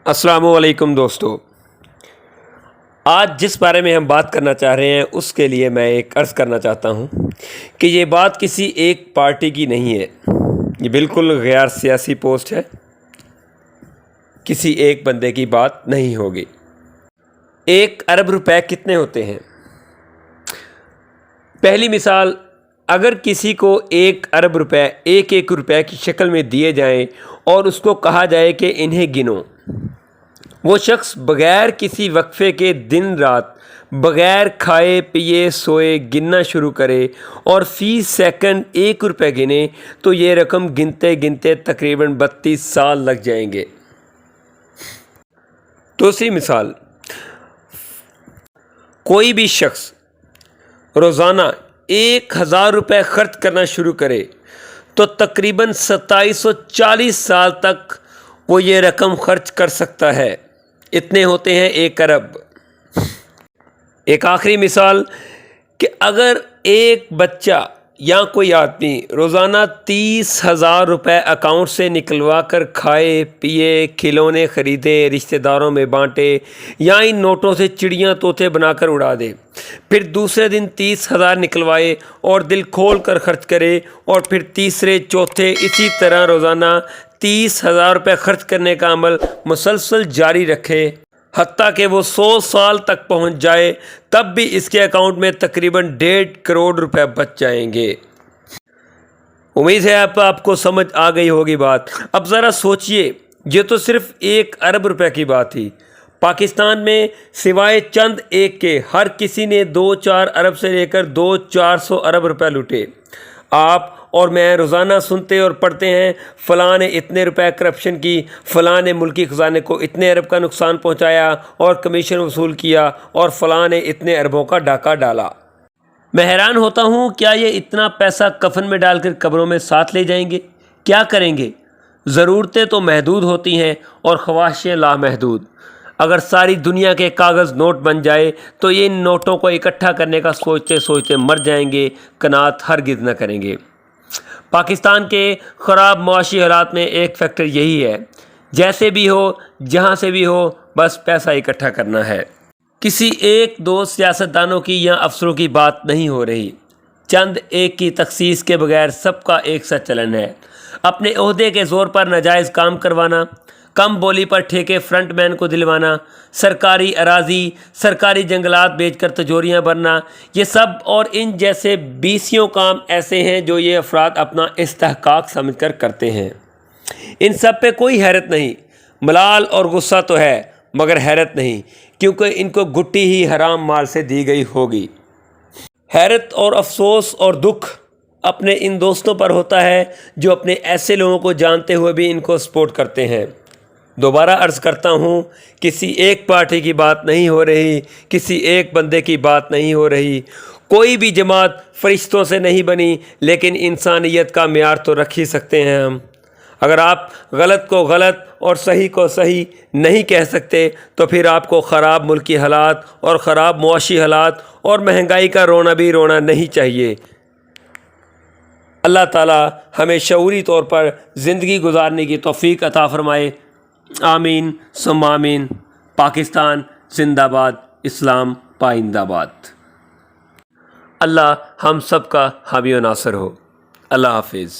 السلام علیکم دوستو، آج جس بارے میں ہم بات کرنا چاہ رہے ہیں اس کے لیے میں ایک عرض کرنا چاہتا ہوں کہ یہ بات کسی ایک پارٹی کی نہیں ہے، یہ بالکل غیر سیاسی پوسٹ ہے، کسی ایک بندے کی بات نہیں ہوگی۔ 1 ارب روپے کتنے ہوتے ہیں؟ پہلی مثال، اگر کسی کو 1 ارب روپے 1 روپے کی شکل میں دیے جائیں اور اس کو کہا جائے کہ انہیں گنو، وہ شخص بغیر کسی وقفے کے دن رات بغیر کھائے پیے سوئے گننا شروع کرے اور فی سیکنڈ 1 روپے گنے تو یہ رقم گنتے گنتے تقریباً 32 سال لگ جائیں گے۔ دوسری مثال، کوئی بھی شخص روزانہ 1000 روپے خرچ کرنا شروع کرے تو تقریباً 2740 سال تک وہ یہ رقم خرچ کر سکتا ہے۔ اتنے ہوتے ہیں 1 ارب۔ ایک آخری مثال کہ اگر ایک بچہ یا کوئی آدمی روزانہ 30,000 روپے اکاؤنٹ سے نکلوا کر کھائے پیے، کھلونے خریدے، رشتہ داروں میں بانٹے یا ان نوٹوں سے چڑیاں طوطے بنا کر اڑا دے، پھر دوسرے دن 30,000 نکلوائے اور دل کھول کر خرچ کرے اور پھر تیسرے چوتھے اسی طرح روزانہ 30,000 روپے خرچ کرنے کا عمل مسلسل جاری رکھے حتیٰ کہ وہ 100 سال تک پہنچ جائے، تب بھی اس کے اکاؤنٹ میں تقریباً 1.5 کروڑ روپے بچ جائیں گے۔ امید ہے آپ کو سمجھ آ گئی ہوگی بات۔ اب ذرا سوچئے، یہ تو صرف 1 ارب روپے کی بات تھی۔ پاکستان میں سوائے چند ایک کے ہر کسی نے 2-4 ارب سے لے کر 200-400 ارب روپے لوٹے۔ آپ اور میں روزانہ سنتے اور پڑھتے ہیں فلاں نے اتنے روپے کرپشن کی، فلاں نے ملکی خزانے کو اتنے ارب کا نقصان پہنچایا اور کمیشن وصول کیا، اور فلاں نے اتنے اربوں کا ڈاکہ ڈالا۔ میں حیران ہوتا ہوں، کیا یہ اتنا پیسہ کفن میں ڈال کر قبروں میں ساتھ لے جائیں گے؟ کیا کریں گے؟ ضرورتیں تو محدود ہوتی ہیں اور خواہشیں لامحدود۔ اگر ساری دنیا کے کاغذ نوٹ بن جائے تو یہ ان نوٹوں کو اکٹھا کرنے کا سوچتے سوچتے مر جائیں گے، قناعت ہرگز نہ کریں گے۔ پاکستان کے خراب معاشی حالات میں ایک فیکٹر یہی ہے، جیسے بھی ہو جہاں سے بھی ہو بس پیسہ اکٹھا کرنا ہے۔ کسی ایک دو سیاستدانوں کی یا افسروں کی بات نہیں ہو رہی، چند ایک کی تخصیص کے بغیر سب کا ایک سا چلن ہے۔ اپنے عہدے کے زور پر ناجائز کام کروانا، کم بولی پر ٹھیکے فرنٹ مین کو دلوانا، سرکاری اراضی سرکاری جنگلات بیچ کر تجوریاں بھرنا، یہ سب اور ان جیسے 20 کام ایسے ہیں جو یہ افراد اپنا استحقاق سمجھ کر کرتے ہیں۔ ان سب پہ کوئی حیرت نہیں، ملال اور غصہ تو ہے مگر حیرت نہیں، کیونکہ ان کو گٹی ہی حرام مال سے دی گئی ہوگی۔ حیرت اور افسوس اور دکھ اپنے ان دوستوں پر ہوتا ہے جو اپنے ایسے لوگوں کو جانتے ہوئے بھی ان کو سپورٹ کرتے ہیں۔ دوبارہ عرض کرتا ہوں، کسی ایک پارٹی کی بات نہیں ہو رہی، کسی ایک بندے کی بات نہیں ہو رہی۔ کوئی بھی جماعت فرشتوں سے نہیں بنی، لیکن انسانیت کا معیار تو رکھ ہی سکتے ہیں ہم۔ اگر آپ غلط کو غلط اور صحیح کو صحیح نہیں کہہ سکتے تو پھر آپ کو خراب ملکی حالات اور خراب معاشی حالات اور مہنگائی کا رونا بھی رونا نہیں چاہیے۔ اللہ تعالی ہمیں شعوری طور پر زندگی گزارنے کی توفیق عطا فرمائے۔ آمین ثم آمین۔ پاکستان زندہ باد، اسلام پائندہ باد۔ اللہ ہم سب کا حامی و ناصر ہو۔ اللہ حافظ۔